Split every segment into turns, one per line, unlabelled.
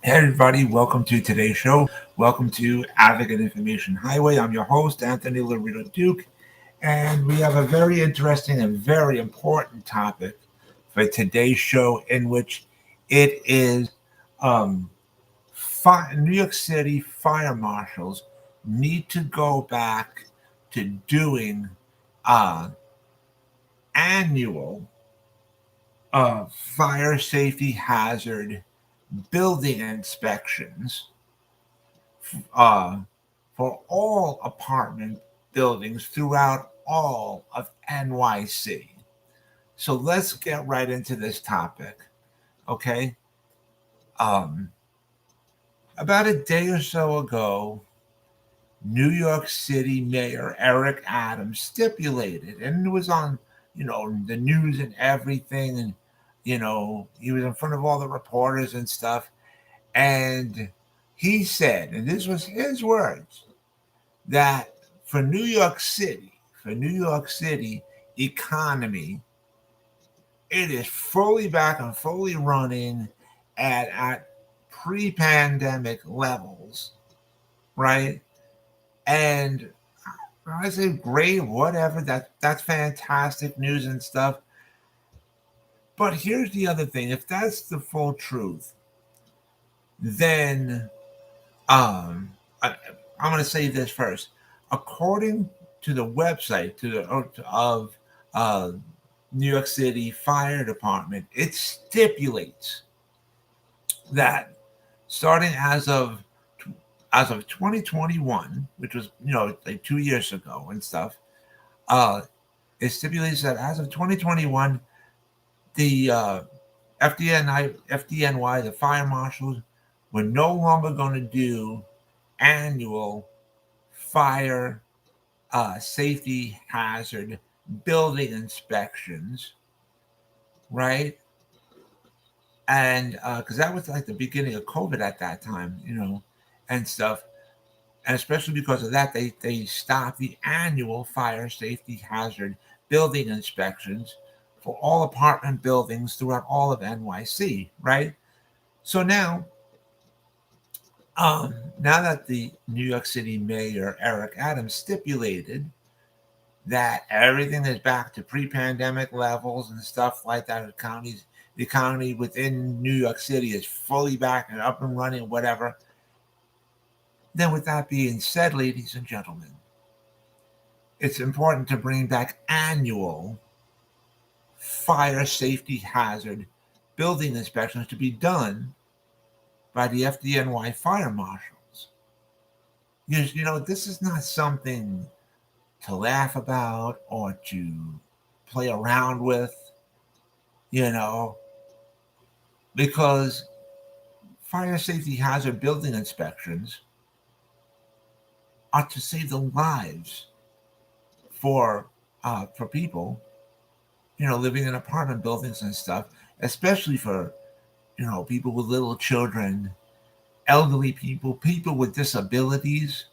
Hey everybody, welcome to today's show. Welcome to Advocate Information Highway. I'm your host, Anthony Lorito-Duke, and we have a very interesting and very important topic for today's show, in which it is um, New York City fire marshals need to go back to doing uh, annual fire safety hazard building inspections uh, for all apartment buildings throughout all of NYC. So let's get right into this topic, okay? Um, about a day or so ago, New York City Mayor Eric Adams stipulated, and it was on, the news and everything, and he was in front of all the reporters and stuff, and he said, and this was his words, that for New York City economy, it is fully back and fully running at pre-pandemic levels, right? And I say great, whatever. That's fantastic news and stuff. But here's the other thing: if that's the full truth, then um, I, I'm going to say this first. According to the website of uh, New York City Fire Department, it stipulates that starting as of 2021, which was like 2 years ago and stuff, uh, it stipulates that as of 2021, the FDNY, the fire marshals, were no longer going to do annual fire safety hazard building inspections, right? And because that was like the beginning of COVID at that time, and stuff. And especially because of that, they stopped the annual fire safety hazard building inspections for all apartment buildings throughout all of NYC, right? So now that the New York City Mayor Eric Adams stipulated that everything is back to pre-pandemic levels and stuff like that, the economy within New York City is fully back and up and running, whatever. Then, with that being said, ladies and gentlemen, it's important to bring back annual fire safety hazard building inspections to be done by the FDNY fire marshals. This is not something to laugh about or to play around with, you know, because fire safety hazard building inspections are to save the lives for people, living in apartment buildings and stuff, especially for people with little children, elderly people, people with disabilities.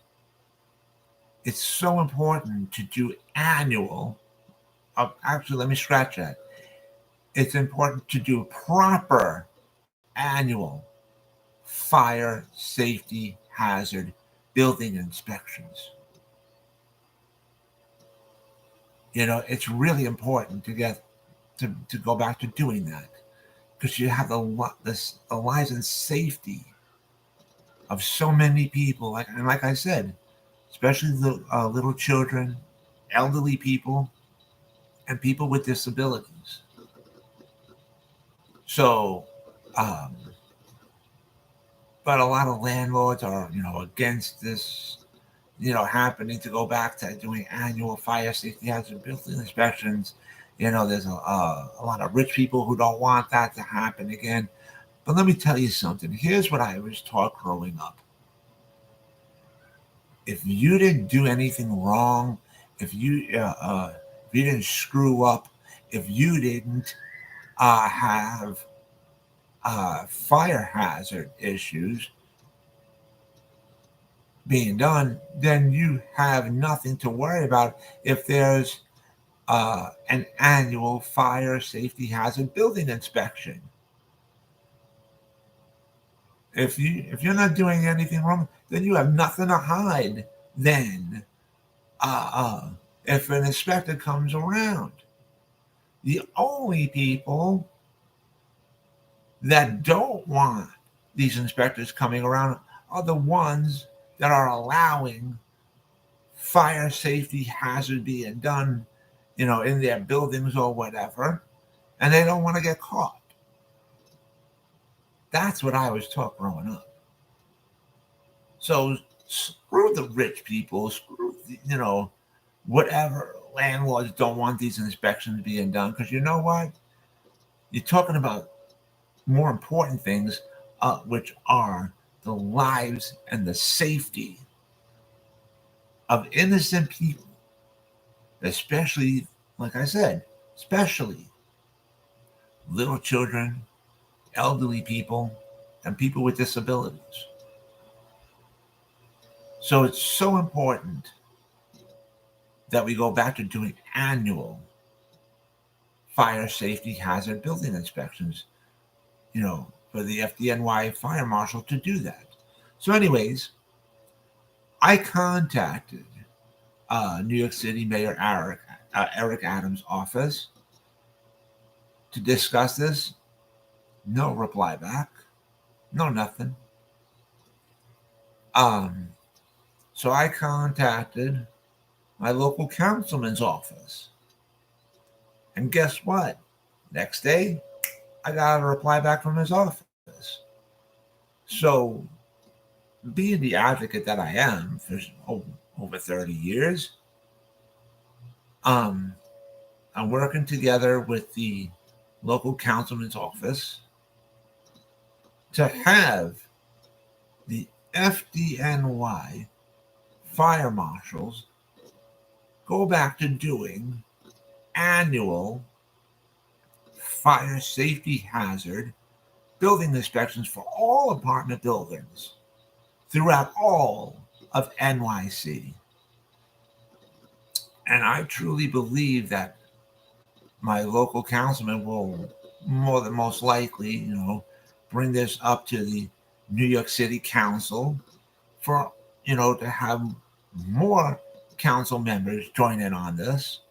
It's so important to do annual. Actually, let me scratch that. It's important to do proper annual fire safety hazard building inspections. It's really important to get to go back to doing that, because you have the lives and safety of so many people. Like I said, especially the little children, elderly people, and people with disabilities. So, um, but a lot of landlords are against this happening, to go back to doing annual fire safety hazard building inspections. There's a lot of rich people who don't want that to happen again. But let me tell you something. Here's what I was taught growing up. If you didn't do anything wrong, if you didn't screw up, if you didn't have fire hazard issues being done, then you have nothing to worry about if there's an annual fire safety hazard building inspection. If you're not doing anything wrong, then you have nothing to hide. Then, uh, uh, if an inspector comes around, the only people that don't want these inspectors coming around are the ones that are allowing fire safety hazard being done, in their buildings or whatever, and they don't want to get caught. That's what I was taught growing up. So screw the rich people, screw whatever landlords don't want these inspections being done, because you know what? You're talking about more important things, which are the lives and the safety of innocent people, especially, like I said, especially little children, elderly people, and people with disabilities. So it's so important that we go back to doing annual fire safety hazard building inspections, for the FDNY fire marshal to do that. So anyways, I contacted New York City Mayor Eric Adams' office to discuss this. No reply back. No nothing. So I contacted my local councilman's office. And guess what? Next day, I got a reply back from his office. So, being the advocate that I am for over 30 years, I'm working together with the local councilman's office to have the FDNY fire marshals go back to doing annual fire safety hazard building inspections for all apartment buildings throughout all of NYC. And I truly believe that my local councilman will more than most likely, bring this up to the New York City Council for, to have more council members join in on this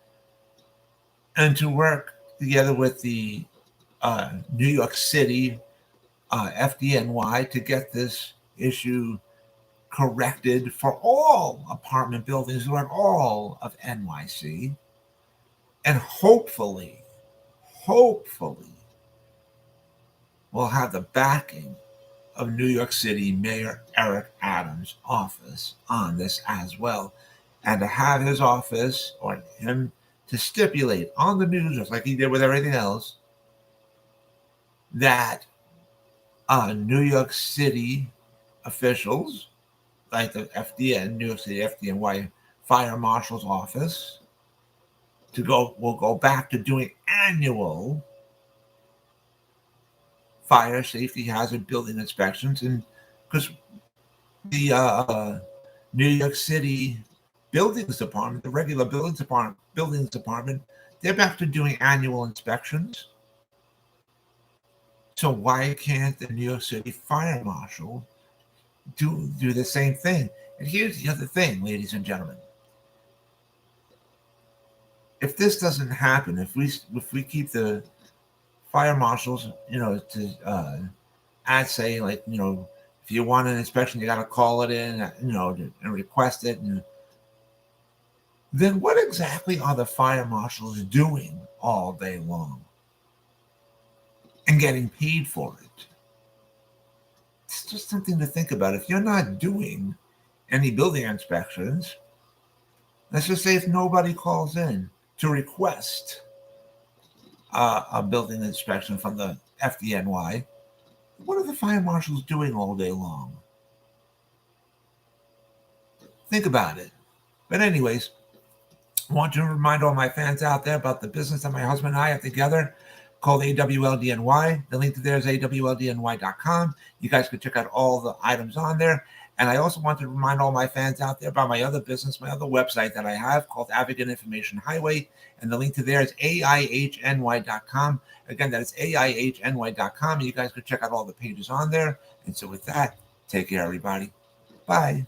and to work together with the New York City FDNY to get this issue corrected for all apartment buildings throughout all of NYC. And hopefully, we'll have the backing of New York City Mayor Eric Adams' office on this as well. And to have his office or him to stipulate on the news, just like he did with everything else, that New York City officials, like the New York City FDNY Fire Marshal's office, will go back to doing annual fire safety hazard building inspections. And because the New York City Buildings Department, the regular buildings department, they're back to doing annual inspections. So why can't the New York City Fire Marshal do the same thing? And here's the other thing, ladies and gentlemen. If this doesn't happen, if we keep the fire marshals, to add, say, like, if you want an inspection, you got to call it in, and request it. And then what exactly are the fire marshals doing all day long and getting paid for it? It's just something to think about. If you're not doing any building inspections, let's just say if nobody calls in to request a building inspection from the FDNY, what are the fire marshals doing all day long? Think about it. But anyways, I want to remind all my fans out there about the business that my husband and I have together called AWLDNY. The link to there is awldny.com. You guys can check out all the items on there. And I also want to remind all my fans out there about my other business, my other website that I have called Advocate Information Highway. And the link to there is AIHNY.com. Again, that is AIHNY.com. And you guys can check out all the pages on there. And so with that, take care, everybody. Bye.